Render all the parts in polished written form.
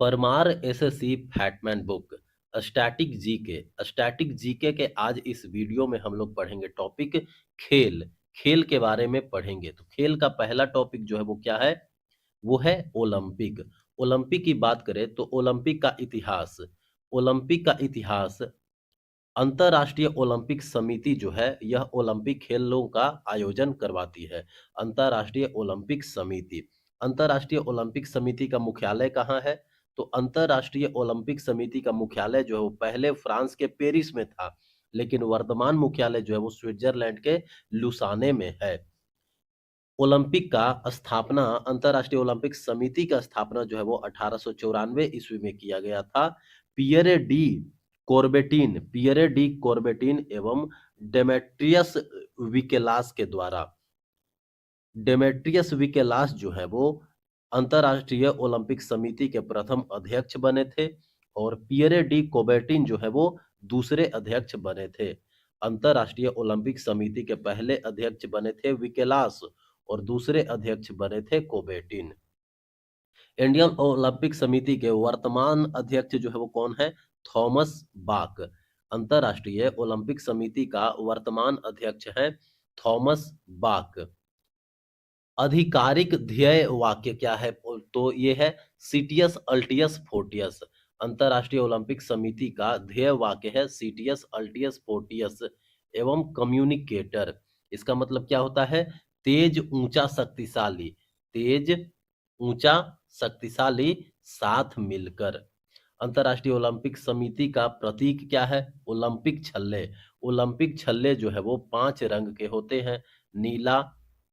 Parmar SSC Fatman book static GK के आज इस वीडियो में हम लोग पढ़ेंगे टॉपिक खेल। खेल के बारे में पढ़ेंगे। तो खेल का पहला टॉपिक जो है वो क्या है? वो है ओलंपिक। ओलंपिक की बात करें तो ओलंपिक का इतिहास अंतर्राष्ट्रीय ओलंपिक समिति जो है यह ओलंपिक खेलों का आयोजन करवाती है। अंतर्राष्ट्रीय ओलंपिक समिति का मुख्यालय कहाँ है? तो अंतर्राष्ट्रीय ओलंपिक समिति का मुख्यालय जो है वो पहले फ्रांस के पेरिस में था, लेकिन वर्तमान मुख्यालय जो है वो स्विट्जरलैंड के लुसाने में है। ओलंपिक का स्थापना अंतर्राष्ट्रीय ओलंपिक समिति का स्थापना जो है वो 1894 ईस्वी में किया गया था। पियरे डी कॉर्बेटिन एवं डेमेट्रियस विकेलास के द्वारा। डेमेट्रियस विकेलास जो है वो अंतर्राष्ट्रीय ओलंपिक समिति के प्रथम अध्यक्ष बने थे और पियरे डी कोबेटिन जो है वो दूसरे अध्यक्ष बने थे। अंतर्राष्ट्रीय ओलंपिक समिति के पहले अध्यक्ष बने थे विकेलास और दूसरे अध्यक्ष बने थे कोबेटिन। इंडियन ओलंपिक समिति के वर्तमान अध्यक्ष जो है वो कौन है? Thomas Bach. अंतर्राष्ट्रीय ओलंपिक समिति का वर्तमान अध्यक्ष है थॉमस बाक। आधिकारिक ध्येय वाक्य क्या है? तो ये है सीटियस अल्टियस फोर्टियस। अंतर्राष्ट्रीय ओलंपिक समिति का ध्येय वाक्य है सीटियस अल्टियस फोर्टियस एवं कम्युनिकेटर। इसका मतलब क्या होता है? तेज, ऊंचा, शक्तिशाली। तेज, ऊंचा, शक्तिशाली, साथ मिलकर। अंतर्राष्ट्रीय ओलंपिक समिति का प्रतीक क्या है? ओलंपिक छल्ले। ओलंपिक छल्ले जो है वो 5 रंग के होते हैं, नीला,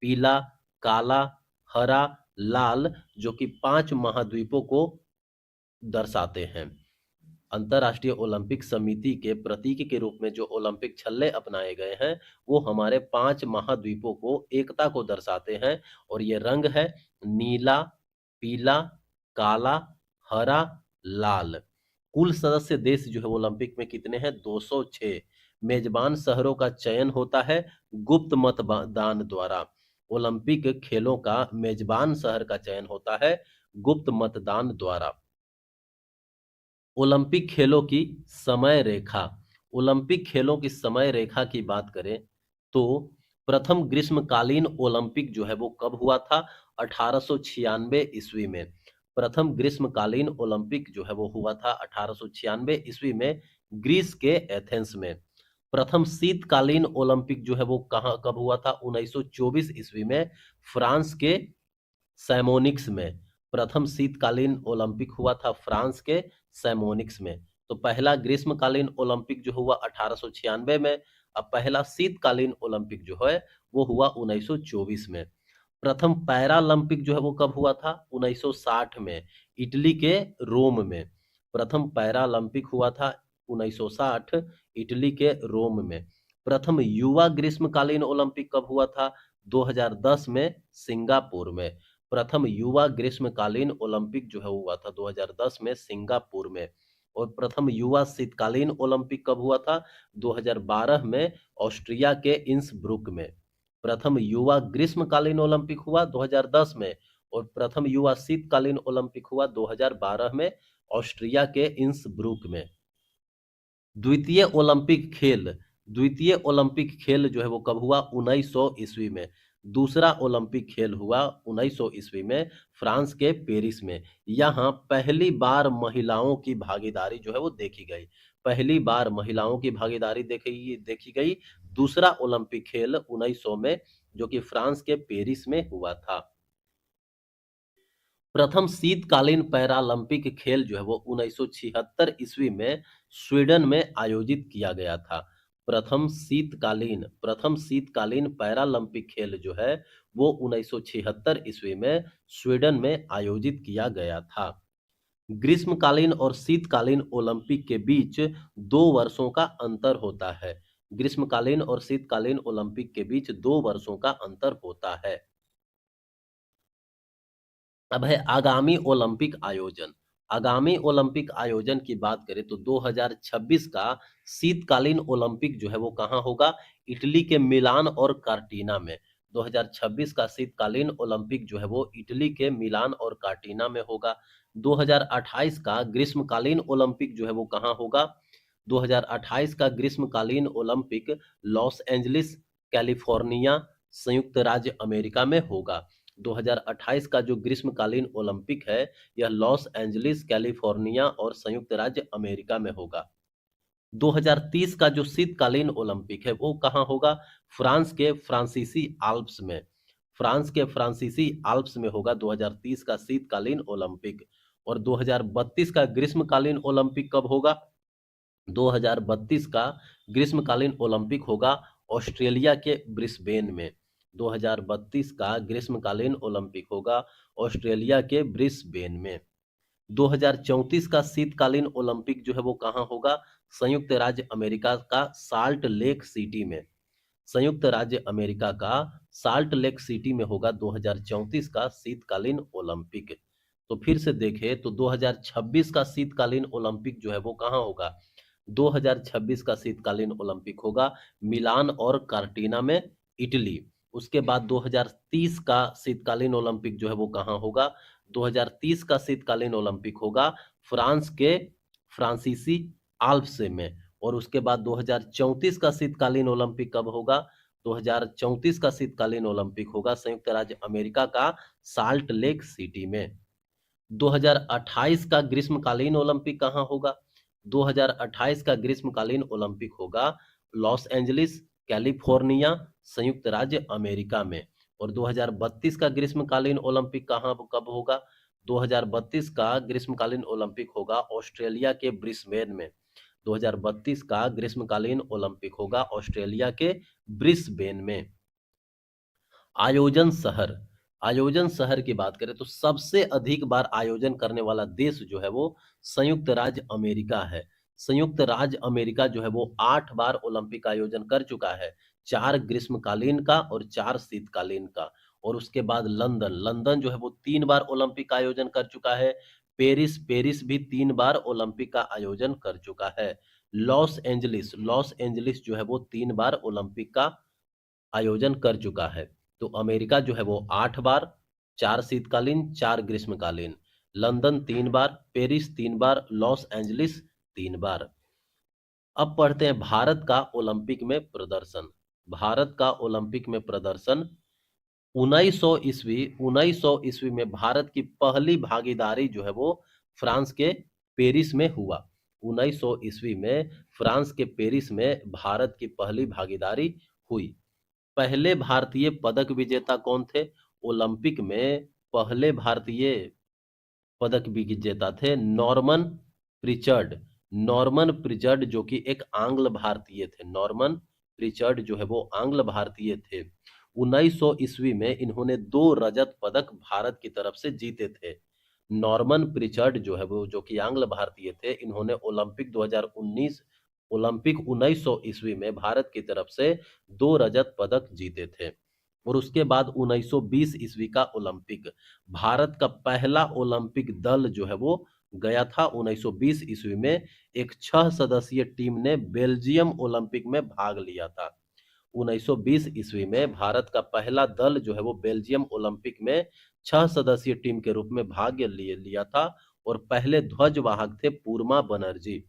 पीला, काला, हरा, लाल, जो कि 5 महाद्वीपों को दर्शाते हैं। अंतर्राष्ट्रीय ओलंपिक समिति के प्रतीक के रूप में जो ओलंपिक छल्ले अपनाए गए हैं वो हमारे 5 महाद्वीपों को एकता को दर्शाते हैं और ये रंग है नीला, पीला, काला, हरा, लाल। कुल सदस्य देश जो है ओलंपिक में कितने हैं? 206। मेजबान शहरों का चयन होता है गुप्त मतदान द्वारा। ओलंपिक खेलों का मेजबान शहर का चयन होता है गुप्त मतदान द्वारा। ओलंपिक खेलों की समय रेखा। ओलंपिक खेलों की समय रेखा की बात करें तो प्रथम ग्रीष्मकालीन ओलंपिक जो है वो कब हुआ था? 1896 ईस्वी में। प्रथम ग्रीष्मकालीन ओलंपिक जो है वो हुआ था 1896 ईस्वी में ग्रीस के एथेंस में। प्रथम शीतकालीन ओलंपिक जो है वो कहाँ कब हुआ था? 1924 ईस्वी में फ्रांस के सैमोनिक्स में। प्रथम शीतकालीन ओलंपिक हुआ था फ्रांस के सैमोनिक्स में। तो पहला ग्रीष्मकालीन ओलंपिक जो हुआ 1896 में। अब पहला शीतकालीन ओलंपिक जो है वो हुआ 1924 में। प्रथम पैरालंपिक जो है वो कब हुआ था? 1960 में, इटली के रोम में। प्रथम पैरालंपिक हुआ था 1960 इटली के रोम में। प्रथम युवा ग्रीष्मकालीन ओलंपिक कब हुआ था? 2010 में सिंगापुर में। प्रथम युवा ग्रीष्मकालीन ओलंपिक जो है हुआ था 2010 में सिंगापुर में। और प्रथम युवा शीतकालीन ओलंपिक कब हुआ था? 2012 में ऑस्ट्रिया के इंसब्रुक में। प्रथम युवा ग्रीष्मकालीन ओलंपिक हुआ 2010 में और प्रथम युवा शीतकालीन ओलंपिक हुआ 2012 में ऑस्ट्रिया के इंसब्रुक में। द्वितीय ओलंपिक खेल द्वितीय ओलंपिक खेल जो है वो कब हुआ? 1900 ईस्वी में। दूसरा ओलंपिक खेल हुआ 1900 ईस्वी में फ्रांस के पेरिस में। यहाँ पहली बार महिलाओं की भागीदारी जो है वो देखी गई। पहली बार महिलाओं की भागीदारी देखी गई दूसरा ओलंपिक खेल 1900 में जो कि फ्रांस के पेरिस में हुआ था। प्रथम शीतकालीन पैरालंपिक खेल जो है वो 1976 ईस्वी में स्वीडन में आयोजित किया गया था। प्रथम शीतकालीन पैरालंपिक खेल जो है वो 1976 ईस्वी में स्वीडन में आयोजित किया गया था। ग्रीष्मकालीन और शीतकालीन ओलंपिक के बीच 2 वर्षों का अंतर होता है। ग्रीष्मकालीन और शीतकालीन ओलंपिक के बीच 2 वर्षों का अंतर होता है। अब है आगामी ओलंपिक आयोजन। आगामी ओलंपिक आयोजन की बात करें तो 2026 का शीतकालीन ओलंपिक जो है वो कहाँ होगा? इटली के मिलान और कार्टिना में। 2026 का शीतकालीन ओलंपिक जो है वो इटली के मिलान और कार्टिना में होगा। 2028 का ग्रीष्मकालीन ओलंपिक जो है वो कहाँ होगा? 2028 का ग्रीष्मकालीन ओलंपिक लॉस एंजलिस, कैलिफोर्निया, संयुक्त राज्य अमेरिका में होगा। 2028 का जो ग्रीष्मकालीन ओलंपिक है, यह लॉस एंजलिस, कैलिफोर्निया और संयुक्त राज्य अमेरिका में होगा। 2030 का जो शीतकालीन ओलंपिक है वो कहाँ होगा? फ्रांस के फ्रांसीसी आल्प्स में। फ्रांस के फ्रांसीसी आल्प्स में होगा 2030 का शीतकालीन ओलंपिक। और 2032 का ग्रीष्मकालीन ओलंपिक कब होगा? 2032 का ग्रीष्मकालीन ओलंपिक होगा ऑस्ट्रेलिया के ब्रिस्बेन में। 2032 का ग्रीष्मकालीन ओलंपिक होगा ऑस्ट्रेलिया के ब्रिस्बेन में। 2034 का शीतकालीन ओलंपिक जो है वो कहाँ होगा? संयुक्त राज्य अमेरिका का साल्ट लेक सिटी में। संयुक्त राज्य अमेरिका का साल्ट लेक सिटी में होगा 2034 का शीतकालीन ओलंपिक। तो फिर से देखें तो 2026 का शीतकालीन ओलंपिक जो है वो कहाँ होगा? 2026 का शीतकालीन ओलंपिक होगा मिलान और कार्टिना में, इटली। उसके बाद 2030 का शीतकालीन ओलंपिक जो है वो कहाँ होगा? 2030 का शीतकालीन ओलंपिक होगा फ्रांस के फ्रांसीसी आल्प्स में। और उसके बाद 2034 का शीतकालीन ओलंपिक कब होगा? 2034 का शीतकालीन ओलंपिक होगा संयुक्त राज्य अमेरिका का साल्ट लेक सिटी में। 2028 का ग्रीष्मकालीन ओलंपिक कहाँ होगा? 2028 का ग्रीष्मकालीन ओलंपिक होगा लॉस एंजलिस, कैलिफोर्निया, संयुक्त राज्य अमेरिका में। और 2032 का ग्रीष्मकालीन ओलंपिक कहाँ कब होगा? 2032 का ग्रीष्मकालीन ओलंपिक होगा ऑस्ट्रेलिया के ब्रिस्बेन में। 2032 का ग्रीष्मकालीन ओलंपिक होगा ऑस्ट्रेलिया के ब्रिस्बेन में। आयोजन शहर। आयोजन शहर की बात करें तो सबसे अधिक बार आयोजन करने वाला देश जो है वो संयुक्त राज्य अमेरिका है। संयुक्त राज्य अमेरिका जो है वो 8 बार ओलंपिक आयोजन कर चुका है। 4 ग्रीष्मकालीन का और 4 शीतकालीन का। और उसके बाद लंदन, लंदन जो है वो 3 बार ओलंपिक का आयोजन कर चुका है। पेरिस, पेरिस भी 3 बार ओलंपिक का आयोजन कर चुका है। लॉस एंजलिस, लॉस एंजलिस जो है वो 3 बार ओलंपिक का आयोजन कर चुका है। तो अमेरिका जो है वो 8 बार, 4 शीतकालीन, 4 ग्रीष्मकालीन। लंदन 3 बार, पेरिस 3 बार, लॉस एंजलिस 3 बार। अब पढ़ते हैं भारत का ओलंपिक में प्रदर्शन। भारत का ओलंपिक में प्रदर्शन 1900 ईस्वी में भारत की पहली भागीदारी जो है वो फ्रांस के पेरिस में हुआ। 1900 ईस्वी में फ्रांस के पेरिस में भारत की पहली भागीदारी हुई। पहले भारतीय पदक विजेता कौन थे? ओलंपिक में पहले भारतीय पदक विजेता थे नॉर्मन प्रिचर्ड। नॉर्मन प्रिचर्ड जो कि एक आंग्ल भारतीय थे। नॉर्मन प्रिचर्ड जो है वो आंग्ल भारतीय थे। 1900 ईस्वी में इन्होंने 2 रजत पदक भारत की तरफ से जीते थे। नॉर्मन प्रिचर्ड जो है वो जो कि आंग्ल भारतीय थे, इन्होंने ओलंपिक 2019 ओलंपिक 1900 ईस्वी में भारत की तरफ से 2 रजत पदक जीते थे। और उसके बाद 1920 ईस्वी का ओलंपिक, भारत का पहला ओलंपिक दल जो है वो गया था 1920 ईस्वी में। एक 6 सदस्यीय टीम ने बेल्जियम ओलंपिक में भाग लिया था। 1920 ईस्वी में भारत का पहला दल जो है वो बेल्जियम ओलंपिक में 6 सदस्यीय टीम के रूप में भाग लिए लिया था। और पहले ध्वजवाहक थे पूर्मा बनर्जी।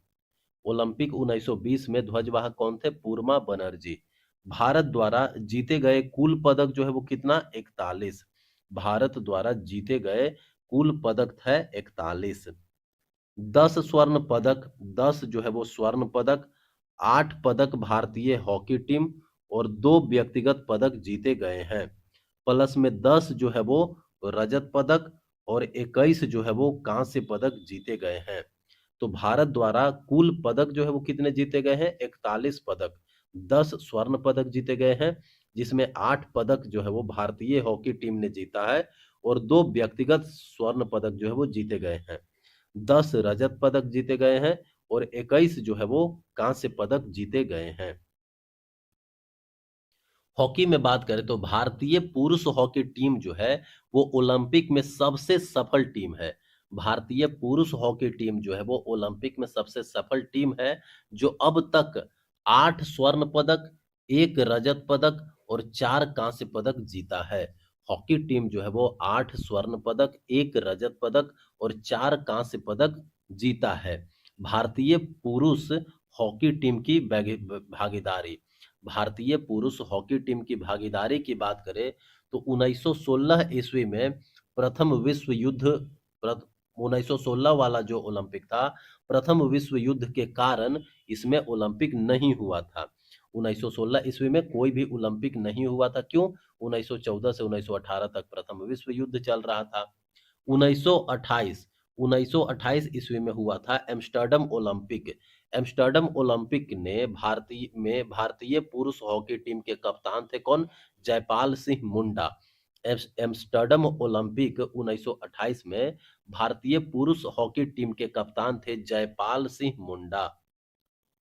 ओलंपिक 1920 में ध्वजवाहक कौन थे? पूर्मा बनर्जी। भारत द्वारा जीते गए कुल पदक जो है वो कितना? 41। भारत द्वारा जीते गए कुल पदक थे 41। 10 स्वर्ण पदक, 10 जो है वो स्वर्ण पदक, 8 पदक भारतीय हॉकी टीम और 2 व्यक्तिगत पदक जीते गए हैं। प्लस में 10 जो है वो रजत पदक और 21 जो है वो कांस्य पदक जीते गए हैं। तो भारत द्वारा कुल पदक जो है वो कितने जीते गए हैं? 41 पदक। 10 स्वर्ण पदक जीते गए हैं, जिसमें 8 पदक जो है वो भारतीय हॉकी टीम ने जीता है और 2 व्यक्तिगत स्वर्ण पदक जो है वो जीते गए हैं। 10 रजत पदक जीते गए हैं और 21 जो है वो कांस्य पदक जीते गए हैं। हॉकी में बात करें तो भारतीय पुरुष हॉकी टीम जो है वो ओलंपिक में सबसे सफल टीम है। भारतीय पुरुष हॉकी टीम जो है वो ओलंपिक में सबसे सफल टीम है, जो अब तक 8 स्वर्ण पदक, 1 रजत पदक और 4 कांस्य पदक जीता है। हॉकी टीम जो है वो 8 स्वर्ण पदक, 1 रजत पदक और 4 कांस्य पदक जीता है। भारतीय पुरुष हॉकी टीम की भागीदारी, भारतीय पुरुष हॉकी टीम की भागीदारी की बात करें तो 1916 ईस्वी में प्रथम विश्व युद्ध, 1916 वाला जो ओलंपिक था, प्रथम विश्व युद्ध के कारण इसमें ओलंपिक नहीं हुआ था। 1916 ईस्वी में कोई भी ओलंपिक नहीं हुआ था। क्यों? 1914 से 1918 तक प्रथम विश्व युद्ध चल रहा था। 1928 1928 ईस्वी में हुआ था एम्स्टर्डम ओलंपिक। एम्स्टर्डम ओलंपिक ने भारतीय पुरुष हॉकी टीम के कप्तान थे कौन? जयपाल सिंह मुंडा। एम्स्टर्डम ओलंपिक 1928 में भारतीय पुरुष हॉकी टीम के कप्तान थे जयपाल सिंह मुंडा।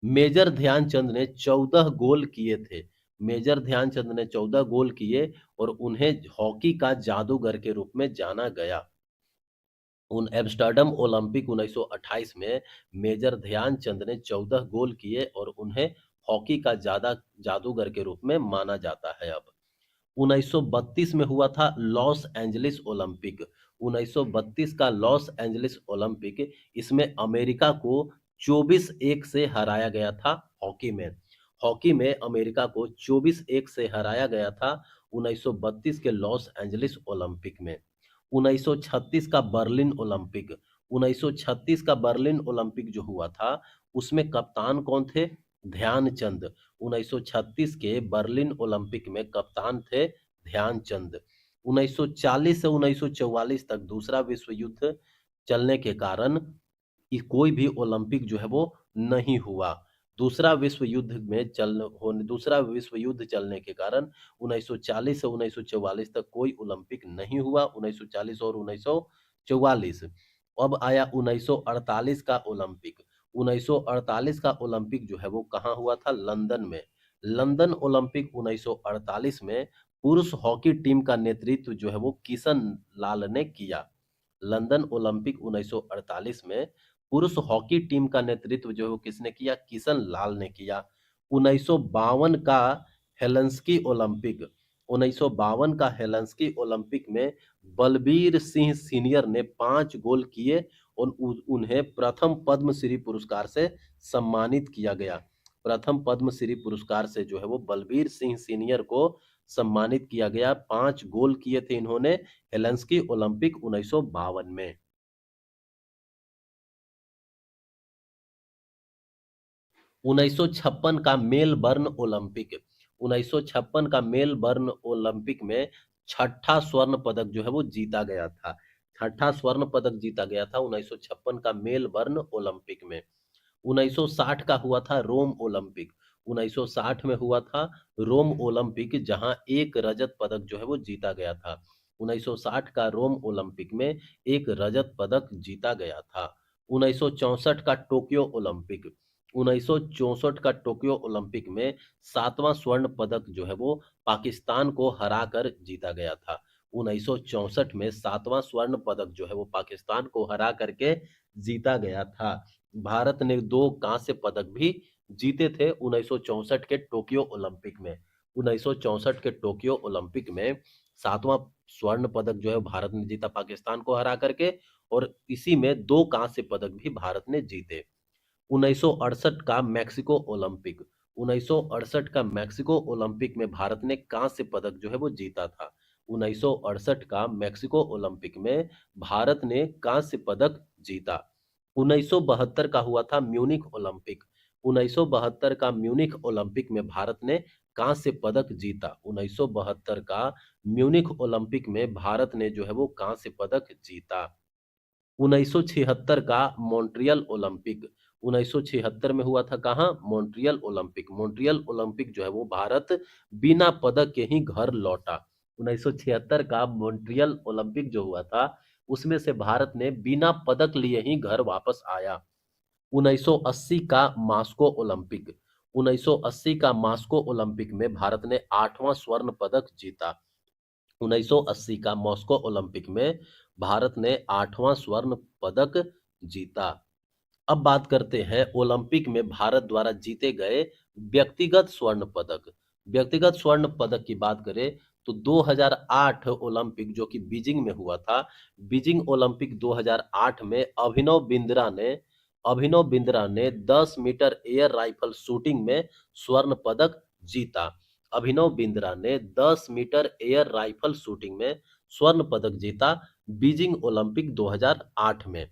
मेजर ध्यानचंद ने 14 गोल किए थे। मेजर ध्यानचंद ने 14 गोल किए और उन्हें हॉकी का जादूगर के रूप में जाना गया। उन एम्स्टर्डम ओलंपिक 1928 में मेजर ध्यानचंद ने 14 गोल किए और उन्हें हॉकी का जादूगर के रूप में माना जाता है अब। 1932 में हुआ था लॉस एंजलिस ओलंपिक। 1932 का लॉस एंजलिस ओलंपिक, इसमें अमेरिका को 24-1 से हराया गया था हॉकी में। हॉकी में अमेरिका को 24-1 से हराया गया था 1932 के लॉस एंजलिस ओलंपिक में। 1936 का बर्लिन ओलंपिक, 1936 का बर्लिन ओलंपिक जो हुआ था, उसमें कप्तान कौन थे? ध्यानचंद। 1936 के बर्लिन ओलंपिक में कप्तान थे ध्यानचंद। 1940 से 1944 तक दूसरा विश्व युद्ध चलने के कारण कि कोई भी ओलंपिक जो है वो नहीं हुआ। दूसरा विश्व युद्ध चलने के कारण 1940 से 1944 तक कोई ओलंपिक नहीं हुआ। 1940 और 1944। अब आया 1948 का ओलंपिक। 1948 का ओलंपिक जो है वो कहाँ हुआ था? लंदन में। लंदन ओलंपिक 1948 में पुरुष हॉकी टीम का नेतृत्व जो है वो किशन लाल ने किया। लंदन ओलंपिक 1948 में पुरुष हॉकी टीम का नेतृत्व जो है वो किसने किया? किशन लाल ने किया। 1952 का हेलंस्की ओलंपिक, 1952 का हेलंस्की ओलंपिक में बलबीर सिंह सीनियर ने 5 गोल किए और उन्हें प्रथम पद्मश्री पुरस्कार से सम्मानित किया गया। प्रथम पद्मश्री पुरस्कार से जो है वो बलबीर सिंह सीनियर को सम्मानित किया गया। 5 गोल किए थे इन्होंने हेलंस्की ओलंपिक 1952 में। 1956 का मेलबर्न ओलंपिक, 1956 का मेलबर्न ओलंपिक में छठा स्वर्ण पदक जो है वो जीता गया था। छठा स्वर्ण पदक जीता गया था 1956 का मेलबर्न ओलंपिक में। 1960 का हुआ था रोम ओलंपिक। 1960 में हुआ था रोम ओलंपिक, जहां एक रजत पदक जो है वो जीता गया था। 1960 का रोम ओलंपिक में एक रजत पदक जीता गया था। 1964 का टोक्यो ओलंपिक, 1964 का टोक्यो ओलंपिक में 7वां स्वर्ण पदक जो है वो पाकिस्तान को हराकर जीता गया था। 1964 में 7वां स्वर्ण पदक जो है वो पाकिस्तान को हरा करके जीता गया था। भारत ने 2 कांस्य पदक भी जीते थे 1964 के टोक्यो ओलंपिक में। 1964 के टोक्यो ओलंपिक में 7वां स्वर्ण पदक जो है भारत ने जीता पाकिस्तान को हरा करके, और इसी में 2 कांस्य पदक भी भारत ने जीते। 1968 का मैक्सिको ओलंपिक, 1968 का मैक्सिको ओलंपिक में भारत ने कांस्य पदक जो है वो जीता था। 1968 का मैक्सिको ओलंपिक में भारत ने कांस्य पदक जीता। 1972 का हुआ था म्यूनिख ओलंपिक। 1972 का म्यूनिख ओलंपिक में भारत ने कांस्य पदक जीता। 1972 का म्यूनिख ओलंपिक में भारत ने जो है वो कांस्य पदक जीता। 1976 का मॉन्ट्रियल ओलंपिक, 1976 में हुआ था कहाँ? Montreal Olympic. मॉन्ट्रियल ओलंपिक जो है वो भारत बिना पदक के ही घर लौटा। 1976 का मॉन्ट्रियल ओलंपिक जो हुआ था, उसमें से भारत ने बिना पदक लिए ही घर वापस आया। 1980 का मास्को ओलंपिक, 1980 का मास्को ओलंपिक में भारत ने 8वां स्वर्ण पदक जीता। 1980 का मॉस्को ओलंपिक में भारत ने 8वां स्वर्ण पदक जीता। अब बात करते हैं ओलंपिक में भारत द्वारा जीते गए व्यक्तिगत स्वर्ण पदक। व्यक्तिगत स्वर्ण पदक की बात करें तो 2008 ओलंपिक जो कि बीजिंग में हुआ था, बीजिंग ओलंपिक 2008 में अभिनव बिंद्रा ने 10 मीटर एयर राइफल शूटिंग में स्वर्ण पदक जीता। अभिनव बिंद्रा ने 10 मीटर एयर राइफल शूटिंग में स्वर्ण पदक जीता बीजिंग ओलंपिक 2008 में।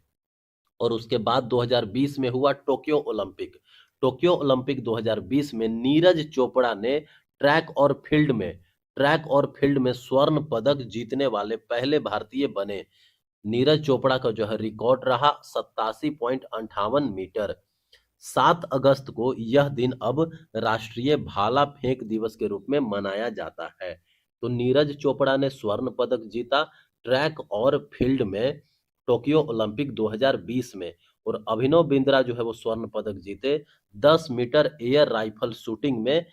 और उसके बाद 2020 में हुआ टोक्यो ओलंपिक। टोक्यो ओलंपिक 2020 में नीरज चोपड़ा ने ट्रैक और फील्ड में स्वर्ण पदक जीतने वाले पहले भारतीय बने। नीरज चोपड़ा का जो है रिकॉर्ड रहा 87.58 मीटर। 7 अगस्त को यह दिन अब राष्ट्रीय भाला फेंक दिवस के रूप में मनाया जाता है। तो नीरज चोपड़ा ने स्वर्ण पदक जीता ट्रैक और फील्ड में टोक्यो ओलंपिक 2020 में। और अभिनव बिंद्रा जो है वो स्वर्ण पदक जीते 10 मीटर एयर राइफल शूटिंग में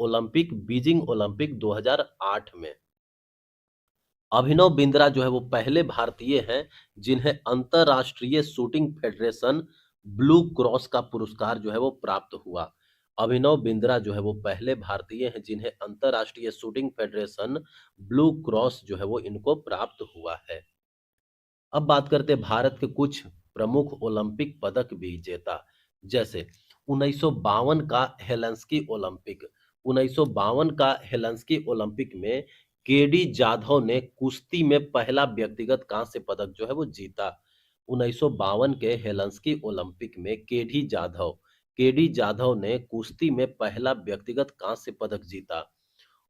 बीजिंग ओलंपिक 2008 में। अभिनव बिंद्रा जो है वो पहले भारतीय हैं जिन्हें अंतरराष्ट्रीय शूटिंग फेडरेशन ब्लू क्रॉस का पुरस्कार जो है वो प्राप्त हुआ। अभिनव बिंद्रा जो है वो पहले भारतीय हैं जिन्हें अंतरराष्ट्रीय शूटिंग फेडरेशन ब्लू क्रॉस जो है वो इनको प्राप्त हुआ है। अब बात करते हैं भारत के कुछ प्रमुख ओलंपिक पदक विजेता। जैसे 1952 का हेलेंस्की ओलंपिक। 1952 का हेलेंस्की ओलंपिक में केडी जाधव ने कुश्ती में पहला व्यक्तिगत कांस्य पदक जो है वो जीता। 1952 के हेलेंस्की ओलंपिक में केडी जाधव ने कुश्ती में पहला व्यक्तिगत कांस्य पदक जीता।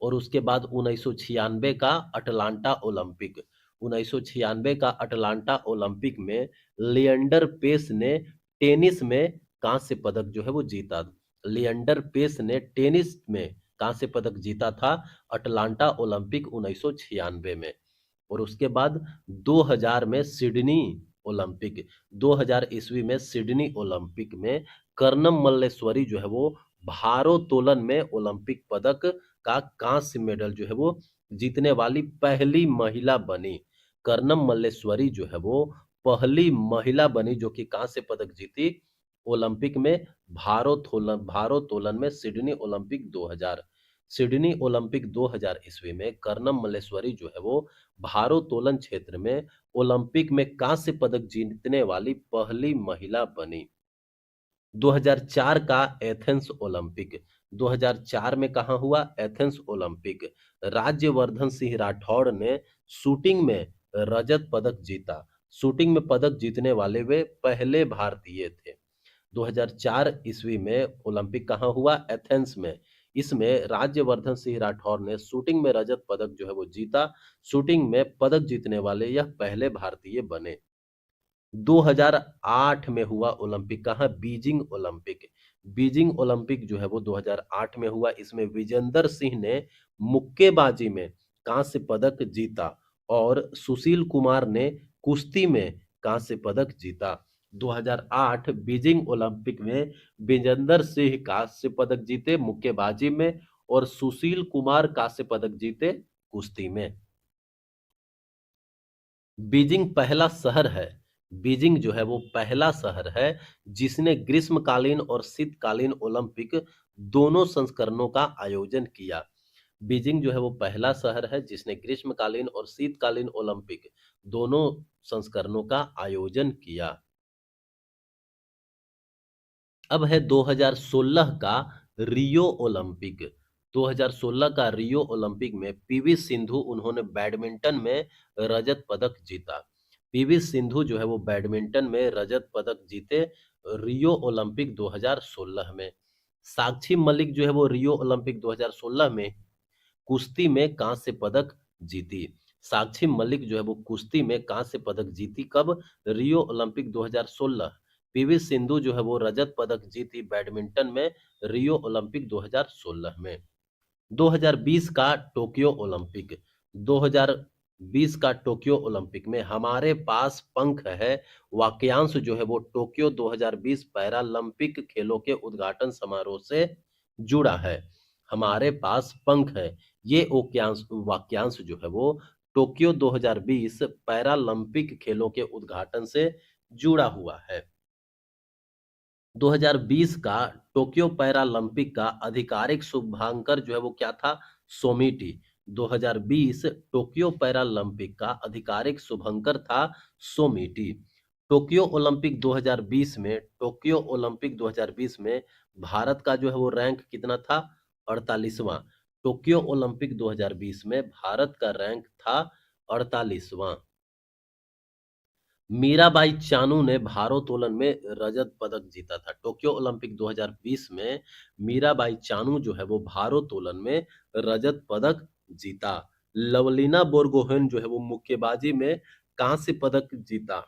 और उसके बाद 1996 का अटलांटा ओलंपिक। 1996 का अटलांटा ओलंपिक में लिएंडर पेस ने टेनिस में कांस्य पदक जो है वो जीता। लिएंडर पेस ने टेनिस में कांस्य पदक जीता था अटलांटा ओलंपिक 1996 में। और उसके बाद 2000 में सिडनी ओलंपिक। 2000 ईस्वी में सिडनी ओलंपिक में कर्णम मल्लेश्वरी जो है वो भारोत्तोलन में ओलंपिक पदक का कांस्य मेडल जो है वो जीतने वाली पहली महिला बनी। कर्णम मल्लेश्वरी जो है वो पहली महिला बनी जो कि कांस्य पदक जीती ओलंपिक में भारोत्तोलन में सिडनी ओलंपिक 2000 ईस्वी में कर्णम मल्लेश्वरी जो है वो भारोत्तोलन क्षेत्र में ओलंपिक में कांस्य पदक जीतने वाली पहली महिला बनी। 2004 का एथेंस ओलंपिक। 2004 में कहाँ हुआ एथेंस ओलंपिक। राज्यवर्धन सिंह राठौड़ ने शूटिंग में रजत पदक जीता। शूटिंग में पदक जीतने वाले वे पहले भारतीय थे। 2004 ईस्वी में ओलंपिक कहाँ हुआ एथेंस में। इसमें राज्यवर्धन सिंह राठौर ने शूटिंग में रजत पदक जो है वो जीता। शूटिंग में पदक जीतने वाले यह पहले भारतीय बने। 2008 में हुआ ओलंपिक कहाँ बीजिंग ओलंपिक। बीजिंग ओलंपिक जो है वो 2008 में हुआ। इसमें विजेंदर सिंह ने मुक्केबाजी में कांस्य पदक जीता और सुशील कुमार ने कुश्ती में कांस्य पदक जीता। 2008 बीजिंग ओलंपिक में विजेंदर सिंह कांस्य पदक जीते मुक्केबाजी में और सुशील कुमार कांस्य पदक जीते कुश्ती में। बीजिंग पहला शहर है। बीजिंग जो है वो पहला शहर है जिसने ग्रीष्मकालीन और शीतकालीन ओलंपिक दोनों संस्करणों का आयोजन किया। बीजिंग जो है वो पहला शहर है जिसने ग्रीष्मकालीन और शीतकालीन ओलंपिक दोनों संस्करणों का आयोजन किया। अब है 2016 का रियो ओलंपिक। 2016 का रियो ओलंपिक में पीवी सिंधु उन्होंने बैडमिंटन में रजत पदक जीता। पीवी सिंधु जो है वो बैडमिंटन में रजत पदक जीते रियो ओलंपिक 2016 में। साक्षी मलिक जो है वो रियो ओलंपिक 2016 में कुश्ती में कांस्य पदक जीती। साक्षी मलिक जो है वो कुश्ती में कांस्य पदक जीती कब रियो ओलंपिक 2016। पीवी सिंधु जो है वो रजत पदक जीती बैडमिंटन में रियो ओलंपिक 2016 में। 2020 का टोक्यो ओलंपिक। 2020 का टोक्यो ओलंपिक में हमारे पास पंख है वाक्यांश जो है वो टोक्यो 2020 पैरालंपिक खेलों के उद्घाटन समारोह से जुड़ा है। हमारे पास पंख है ये वाक्यांश जो है वो टोक्यो 2020 पैरालंपिक खेलों के उद्घाटन से जुड़ा हुआ है। 2020 का टोक्यो पैरालंपिक का आधिकारिक शुभांकर जो है वो क्या था? सोमिटी। 2020 टोक्यो पैरालंपिक का आधिकारिक शुभंकर था सोमिटी। टोक्यो ओलंपिक 2020 में भारत का जो है वो रैंक कितना था? 48वां। टोक्यो ओलंपिक 2020 में भारत का रैंक था 48वां। मीराबाई चानू ने भारोत्तोलन में रजत पदक जीता था। टोक्यो ओलंपिक 2020 में मीराबाई चानू जो है वो भारोत्तोलन में रजत पदक जीता। लवलीना बोरगोहेन जो है वो मुक्केबाजी में कांस्य पदक जीता।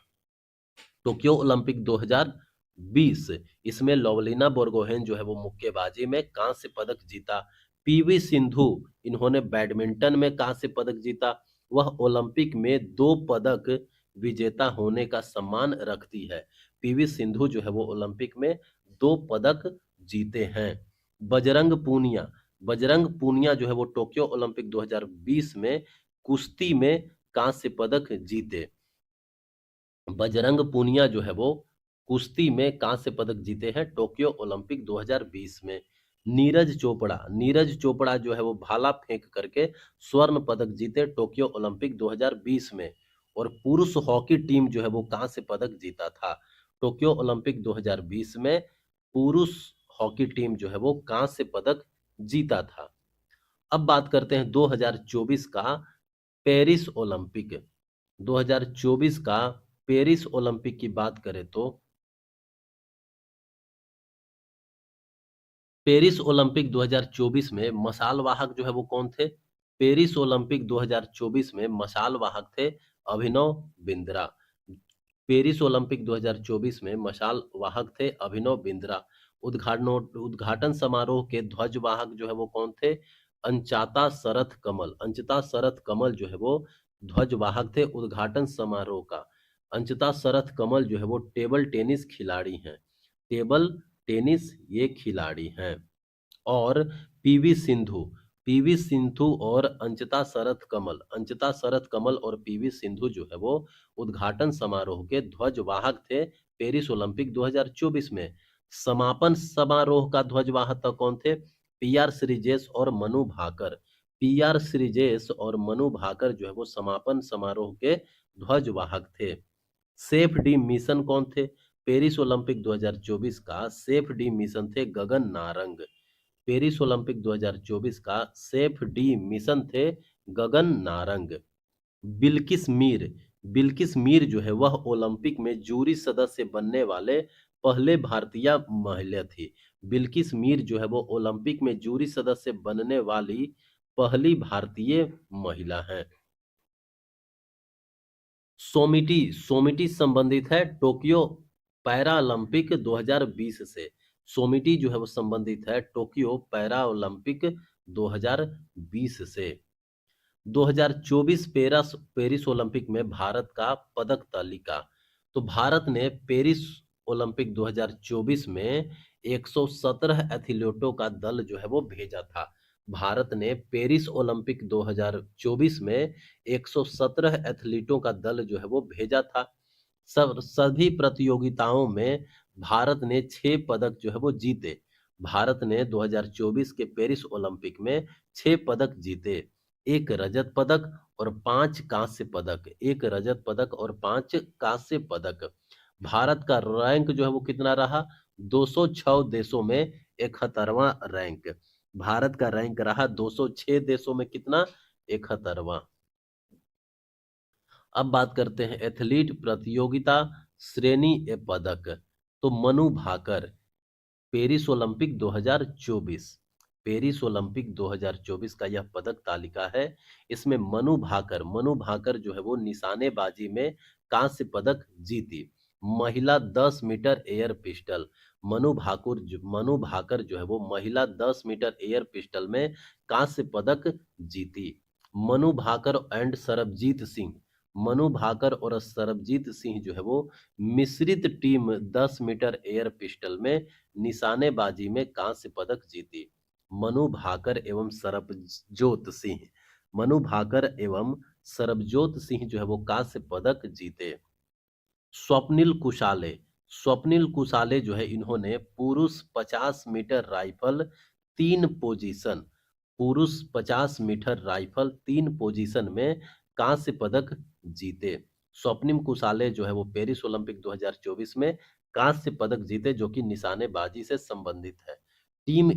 टोक्यो ओलंपिक 2020 इसमें लवलीना बोरगोहेन जो है वो मुक्केबाजी में कांस्य पदक जीता। पीवी सिंधु, इन्होंने बैडमिंटन में कांस्य पदक जीता। वह ओलंपिक में 2 पदक विजेता होने का सम्मान रखती है। पीवी सिंधु जो है वो ओलंपिक में 2 पदक जीते हैं। बजरंग पूनिया, बजरंग पूनिया जो है वो टोक्यो ओलंपिक 2020 में कुश्ती में कांस्य पदक जीते। बजरंग पूनिया जो है वो कुश्ती में कांस्य पदक जीते हैं टोक्यो ओलंपिक 2020 में। नीरज चोपड़ा जो है वो भाला फेंक करके स्वर्ण पदक जीते टोक्यो ओलंपिक 2020 में। और पुरुष हॉकी टीम जो है वो कांस्य पदक जीता था टोक्यो ओलंपिक 2020 में। पुरुष हॉकी टीम जो है वो कांस्य पदक जीता था। अब बात करते हैं 2024 का पेरिस ओलंपिक। 2024 का पेरिस ओलंपिक की बात करें तो पेरिस ओलंपिक 2024 में मशाल वाहक जो है वो कौन थे? पेरिस ओलंपिक 2024 में मशाल वाहक थे अभिनव बिंद्रा। पेरिस ओलंपिक 2024 में मशाल वाहक थे अभिनव बिंद्रा। उद्घाटन समारोह के ध्वज वाहक जो है वो कौन थे? अंचिता शरथ कमल जो है वो ध्वज वाहक थे उद्घाटन समारोह का। अंचिता शरथ कमल जो है वो टेबल टेनिस खिलाड़ी हैं। टेबल टेनिस ये खिलाड़ी हैं। और पीवी सिंधु, पीवी सिंधु और अंचिता शरथ कमल और पीवी सिंधु जो है वो उद्घाटन समारोह के ध्वजवाहक थे पेरिस ओलंपिक 2024 में। समापन समारोह का ध्वजवाहक कौन थे? पीआर श्रीजेश और मनु भाकर। पीआर श्रीजेश और मनु भाकर जो है वो समापन समारोह के ध्वजवाहक थे। सेफ डी मिशन कौन थे? पेरिस ओलंपिक 2024 का सेफ डी मिशन थे गगन नारंग। पेरिस ओलंपिक 2024 का सेफ डी मिशन थे गगन नारंग। बिल्किस मीर, बिल्किस मीर जो है वह ओलंपिक में जूरी सदस्य बनने वाले पहले भारतीय महिला थी। बिल्किस मीर जो है वो ओलंपिक में जूरी सदस्य बनने वाली पहली भारतीय महिला है। सोमिटी संबंधित है टोक्यो पैरालंपिक 2020 से। सोमिटी जो है वो संबंधित है टोक्यो पैरालंपिक 2020 से। 2024 पेरिस ओलंपिक में भारत का पदक तालिका। तो भारत ने पेरिस ओलंपिक 2024 में 117 एथलीटों का दल जो है वो भेजा था। भारत ने पेरिस ओलंपिक 2024 में 117 एथलीटों का दल जो है वो भेजा था। सब सभी प्रतियोगिताओं में भारत ने 6 पदक जो है वो जीते। भारत ने 2024 के पेरिस ओलंपिक में 6 पदक जीते। एक रजत पदक और 5 कांस्य पदक। एक रजत पदक और 5 कांस्य पदक। भारत का रैंक जो है वो कितना रहा? 206 देशों में 71वां रैंक। भारत का रैंक रहा 206 देशों में कितना? 71वां। अब बात करते हैं एथलीट प्रतियोगिता श्रेणी ए पदक। तो Manu Bhaker, Paris Olympic 2024। Paris Olympic 2024 का यह पदक तालिका है। इसमें मनु भाकर जो है वो निशानेबाजी में कांस्य पदक जीती। महिला 10 metre air pistol, Manu Bhaker जो है वो महिला 10 मीटर एयर पिस्टल में कांस्य पदक जीती। मनु भाकर एंड सरबजीत सिंह, मनु भाकर और सरबजीत सिंह जो है वो मिश्रित टीम 10 मीटर एयर पिस्टल में निशानेबाजी में कांस्य पदक जीती। मनु भाकर एवं सरबजोत सिंह, मनु भाकर एवं सरबजोत सिंह जो है वो कांस्य पदक जीते। स्वप्निल कुशाले, स्वप्निल कुसाले जो है इन्होंने पुरुष 50 मीटर राइफल 3 पोजीशन पुरुष 50 मीटर राइफल 3 पोजीशन में कांस्य पदक जीते। स्वप्निम कुसाले जो है वो पेरिस ओलंपिक 2024 में कांस्य पदक जीते जो कि निशानेबाजी से संबंधित है। टीम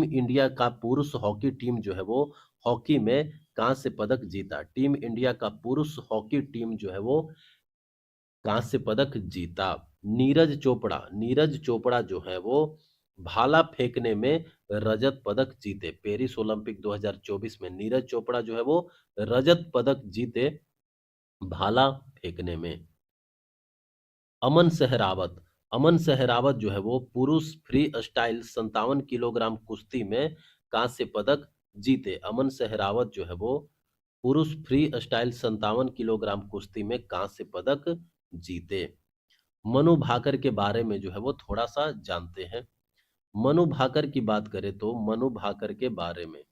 इंडिया का पुरुष हॉकी टीम जो है वो हॉकी में कांस्य पदक जीता। टीम इंडिया का पुरुष हॉकी टीम जो है वो कांस्य पदक जीता। नीरज चोपड़ा जो है वो भाला फेंकने में रजत पदक जीते। पेरिस ओलंपिक 2024 में नीरज चोपड़ा जो है वो रजत पदक जीते भाला फेंकने में। अमन सहरावत अमन सहरावत जो है वो पुरुष फ्री स्टाइल 57 किलोग्राम कुश्ती में कांस्य पदक जीते। अमन सहरावत जो है वो पुरुष फ्री स्टाइल 57 किलोग्राम कुश्ती में कांस्य पदक जीते। मनु भाकर के बारे में जो है वो थोड़ा सा जानते हैं। मनु भाकर की बात करें तो मनु भाकर के बारे में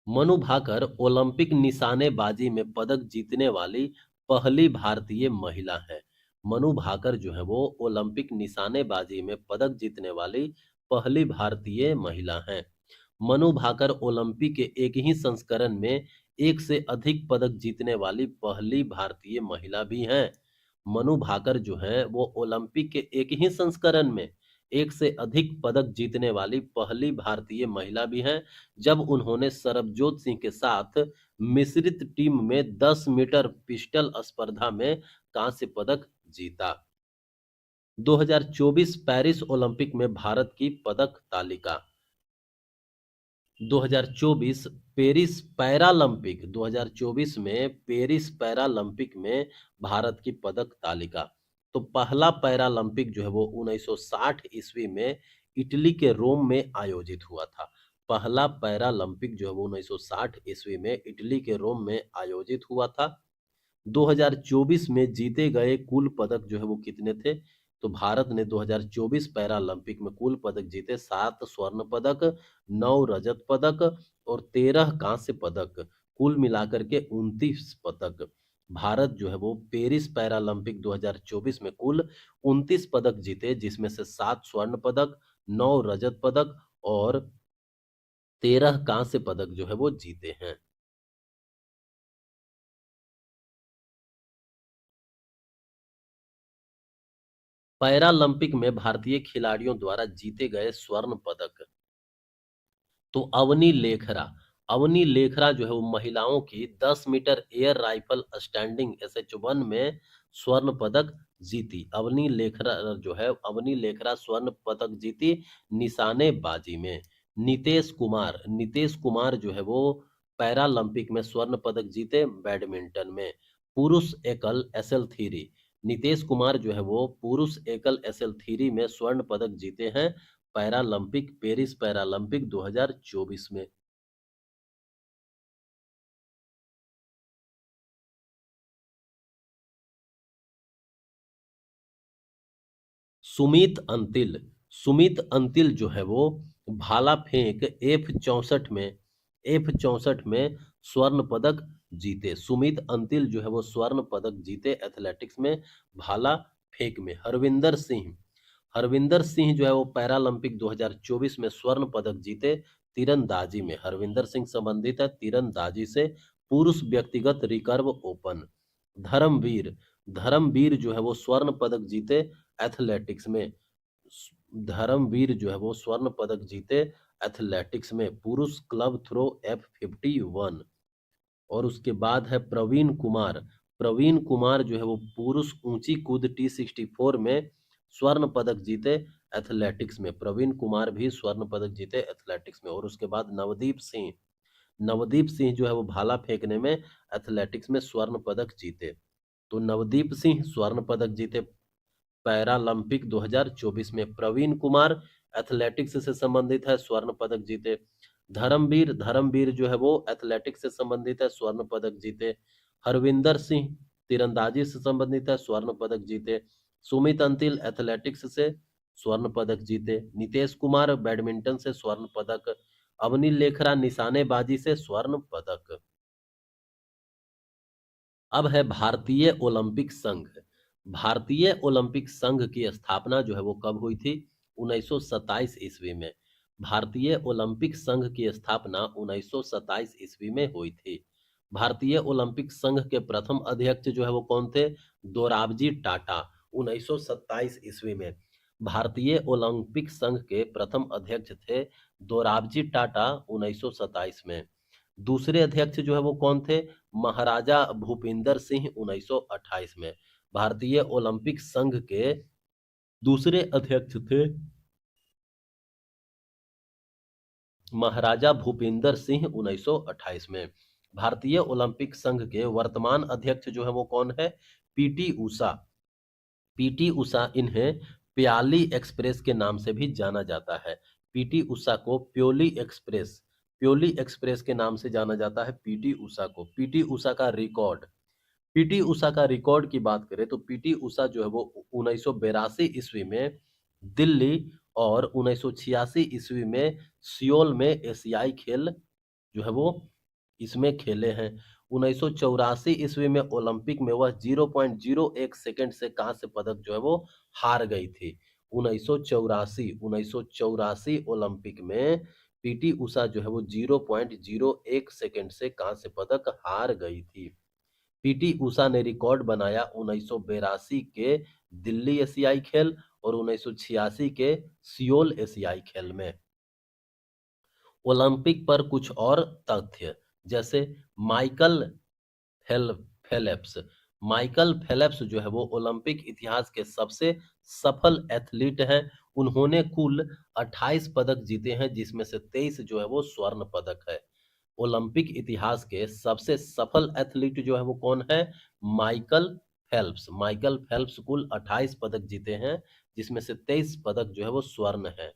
मनु भाकर ओलंपिक निशानेबाजी में पदक जीतने वाली पहली भारतीय महिला है। मनु भाकर जो है वो ओलंपिक निशानेबाजी में पदक जीतने वाली पहली भारतीय महिला हैं। मनु भाकर ओलंपिक के एक ही संस्करण में एक से अधिक पदक जीतने वाली पहली भारतीय महिला भी हैं। मनु भाकर जो है वो ओलंपिक के एक ही संस्करण में एक से अधिक पदक जीतने वाली पहली भारतीय महिला भी हैं जब उन्होंने सरबजोत सिंह के साथ मिश्रित टीम में 10 मीटर पिस्टल स्पर्धा में कांस्य पदक जीता। 2024 पेरिस ओलंपिक में भारत की पदक तालिका। 2024 2024 में पेरिस पैरालंपिक में भारत की पदक तालिका। तो पहला पैरालंपिक जो है वो 1960 ईस्वी में इटली के रोम में आयोजित हुआ था। पहला पैरालंपिक जो है वो 1960 ईस्वी में इटली के रोम में आयोजित हुआ था। 2024 में जीते गए कुल पदक जो है वो कितने थे? तो भारत ने 2024 पैरालंपिक में कुल पदक जीते 7 स्वर्ण पदक, 9 रजत पदक और 13 कांस्य पदक, कुल मिलाकर के 29 पदक। भारत जो है वो पेरिस पैरालंपिक 2024 में कुल 29 पदक जीते जिसमें से 7 स्वर्ण पदक, 9 रजत पदक और 13 कांस्य पदक जो है वो जीते हैं। पैरालंपिक में भारतीय खिलाड़ियों द्वारा जीते गए स्वर्ण पदक। तो अवनी लेखरा जो है वो महिलाओं की 10 metre air rifle standing SH1 में स्वर्ण पदक जीती। अवनी लेखरा स्वर्ण पदक जीती निशानेबाजी में। नीतेश कुमार जो है वो पैरालंपिक में स्वर्ण पदक जीते बैडमिंटन में। पुरुष एकल एसएल थ्री नीतीश कुमार जो है वो पुरुष एकल एसएल थ्री में स्वर्ण पदक जीते हैं पेरिस पैरालंपिक 2024 में। सुमित अंतिल सुमित अंतिल जो है वो भाला फेंक F64 में स्वर्ण पदक जीते। सुमित अंतिल जो है वो स्वर्ण पदक जीते एथलेटिक्स में भाला फेंक में। हरविंदर सिंह जो है वो पैरालंपिक 2024 में स्वर्ण पदक जीते तीरंदाजी में। हरविंदर सिंह संबंधित है तीरंदाजी से। पुरुष व्यक्तिगत रिकर्व ओपन। धर्मवीर धर्मवीर जो है वो स्वर्ण पदक जीते एथलेटिक्स में। धर्मवीर जो है वो स्वर्ण पदक जीते एथलेटिक्स में पुरुष क्लब थ्रो F51। और उसके बाद है प्रवीण कुमार जो है वो पुरुष ऊंची कूद T64 में स्वर्ण पदक जीते एथलेटिक्स में। प्रवीण कुमार भी स्वर्ण पदक जीते एथलेटिक्स में। और उसके बाद नवदीप सिंह जो है वो भाला फेंकने में एथलेटिक्स में स्वर्ण पदक जीते। तो नवदीप सिंह स्वर्ण पदक जीते पैरालंपिक 2024 में। प्रवीण कुमार एथलेटिक्स से संबंधित है स्वर्ण पदक जीते। धर्मवीर जो है वो एथलेटिक्स से संबंधित है स्वर्ण पदक जीते। हरविंदर सिंह तीरंदाजी से संबंधित है स्वर्ण पदक जीते। सुमित अंतिल एथलेटिक्स से स्वर्ण पदक जीते। नीतीश कुमार बैडमिंटन से स्वर्ण पदक। अवनी लेखरा निशानेबाजी से स्वर्ण पदक। अब है भारतीय ओलंपिक संघ। भारतीय ओलंपिक संघ की स्थापना जो है वो कब हुई थी? 1927 ईस्वी में। भारतीय ओलंपिक संघ की स्थापना 1927 ईस्वी में हुई थी। भारतीय ओलंपिक संघ के प्रथम अध्यक्ष जो है वो कौन थे? दोराबजी टाटा, 1927 ईस्वी में। भारतीय ओलंपिक संघ के प्रथम अध्यक्ष थे दोराबजी टाटा, 1927 में। दूसरे अध्यक्ष जो है वो कौन थे? महाराजा भूपिंदर सिंह, 1928 में। भारतीय ओलंपिक संघ के दूसरे अध्यक्ष थे महाराजा भूपिंदर सिंह, 1928 में। भारतीय ओलंपिक संघ के वर्तमान अध्यक्ष जो है वो कौन है? पीटी उषा। पीटी उषा, इन्हें प्याली एक्सप्रेस के नाम से भी जाना जाता है। पीटी उषा को प्योली एक्सप्रेस के नाम से जाना जाता है पीटी उषा को। पीटी उषा का रिकॉर्ड की बात करें तो पीटी उषा जो है वो 1982 ईस्वी में दिल्ली और 1986 ईस्वी में सियोल में एशियाई खेल जो है वो इसमें खेले हैं। 1984 ईस्वी में ओलंपिक में वह 0.01 सेकंड से कांस्य पदक जो है वो हार गई थी। 1984 ओलंपिक में पीटी उषा जो है वो 0.01 सेकंड से कांस्य पदक हार गई थी। पीटी उषा ने रिकॉर्ड बनाया 1982 के दिल्ली एशियाई खेल और 1986 के सियोल एशियाई खेल में। ओलंपिक पर कुछ और तथ्य, जैसे Michael fail Phelps. Michael Phelps जो है वो ओलंपिक इतिहास के सबसे सफल एथलीट हैं। उन्होंने कुल 28 पदक जीते हैं, जिसमें से 23 जो है वो स्वर्ण पदक है। ओलंपिक इतिहास के सबसे सफल एथलीट जो है वो कौन है? माइकल माइकल फेल्प्स कुल 28 पदक जीते हैं, जिसमें से 23 पदक जो है वो स्वर्ण है।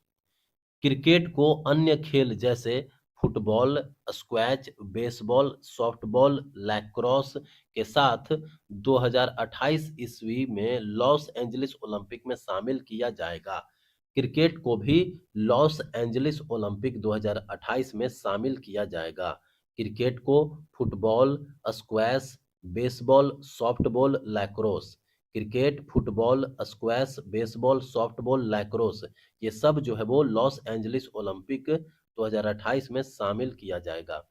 क्रिकेट को अन्य खेल जैसे football, squash, baseball, softball, lacrosse के साथ 2028 ईस्वी में लॉस एंजलिस ओलंपिक में शामिल किया जाएगा। क्रिकेट को भी लॉस एंजलिस ओलंपिक 2028 में शामिल किया जाएगा। क्रिकेट को football, squash, baseball, softball, lacrosse. Cricket, football, squash, baseball, softball, lacrosse, ये सब जो है वो लॉस एंजलिस ओलंपिक 2028 में शामिल किया जाएगा।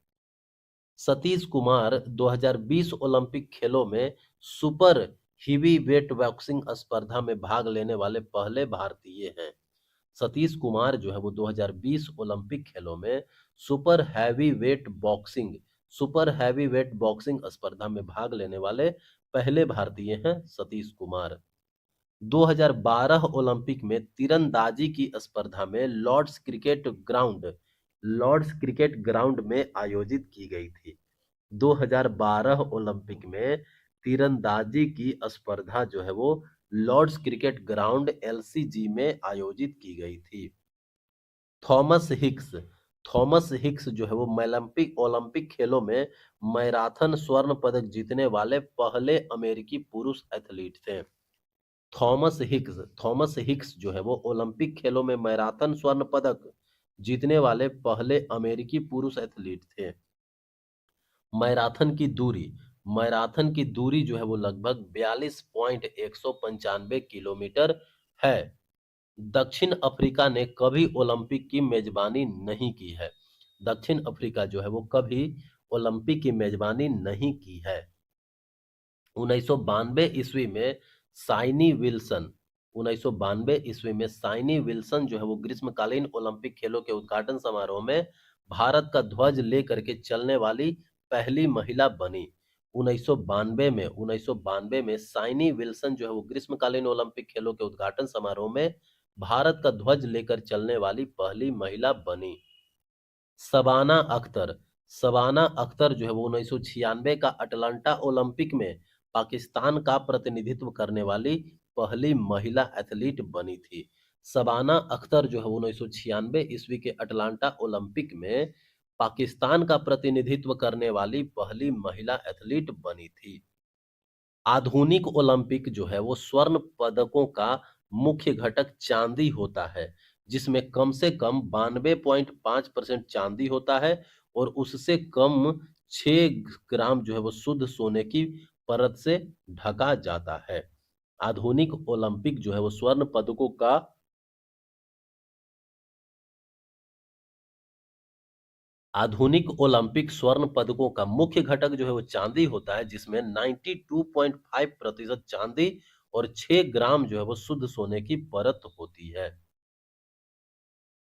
सतीश कुमार 2020 ओलंपिक खेलों में सुपर हीवी वेट बॉक्सिंग स्पर्धा में भाग लेने वाले पहले भारतीय हैं। सतीश कुमार जो है वो 2020 ओलंपिक खेलों में सुपर हैवी वेट बॉक्सिंग स्पर्धा में भाग लेने वाले पहले भारतीय हैं सतीश कुमार। 2012 ओलंपिक में तीरंदाजी की स्पर्धा में लॉर्ड्स क्रिकेट ग्राउंड में आयोजित की गई थी। 2012 ओलंपिक में तीरंदाजी की स्पर्धा जो है वो लॉर्ड्स क्रिकेट ग्राउंड एलसीजी में आयोजित की गई थी। थॉमस हिक्स थॉमस हिक्स जो है वो ओलंपिक खेलों में मैराथन स्वर्ण पदक जीतने वाले पहले अमेरिकी पुरुष एथलीट थे। थॉमस हिक्स जो है वो ओलंपिक खेलों में मैराथन स्वर्ण पदक जीतने वाले पहले अमेरिकी पुरुष एथलीट थे। मैराथन की दूरी मैराथन की दूरी जो है वो लगभग 42.195 किलोमीटर है। दक्षिण अफ्रीका ने कभी ओलंपिक की मेजबानी नहीं की है। दक्षिण अफ्रीका जो है वो कभी ओलंपिक की मेजबानी नहीं की है। 1992 ईस्वी में साइनी विल्सन 1992 ईस्वी में साइनी विल्सन जो है वो ग्रीष्मकालीन ओलंपिक खेलों के उद्घाटन समारोह में भारत का ध्वज लेकर के चलने वाली पहली महिला बनी। 1992 में साइनी विल्सन जो है वो ग्रीष्मकालीन ओलंपिक खेलों के उद्घाटन समारोह में भारत का ध्वज लेकर चलने वाली पहली महिला बनी। शबाना अख्तर शबाना अख्तर जो है वो 1996 का अटलांटा ओलंपिक में पाकिस्तान का प्रतिनिधित्व करने वाली पहली महिला एथलीट बनी थी। शबाना अख्तर जो है 1996 ईस्वी के अटलांटा ओलंपिक में पाकिस्तान का प्रतिनिधित्व करने वाली पहली महिला एथलीट बनी थी। आधुनिक ओलंपिक जो है वो स्वर्ण पदकों का मुख्य घटक चांदी होता है, जिसमें कम से कम 92.5% चांदी होता है और उससे कम 6 ग्राम जो है वो शुद्ध सोने की परत से ढका जाता है। आधुनिक ओलंपिक जो है वो स्वर्ण पदकों का आधुनिक ओलंपिक स्वर्ण पदकों का मुख्य घटक जो है वो चांदी होता है, जिसमें 92.5% चांदी और 6 ग्राम जो है वो शुद्ध सोने की परत होती है।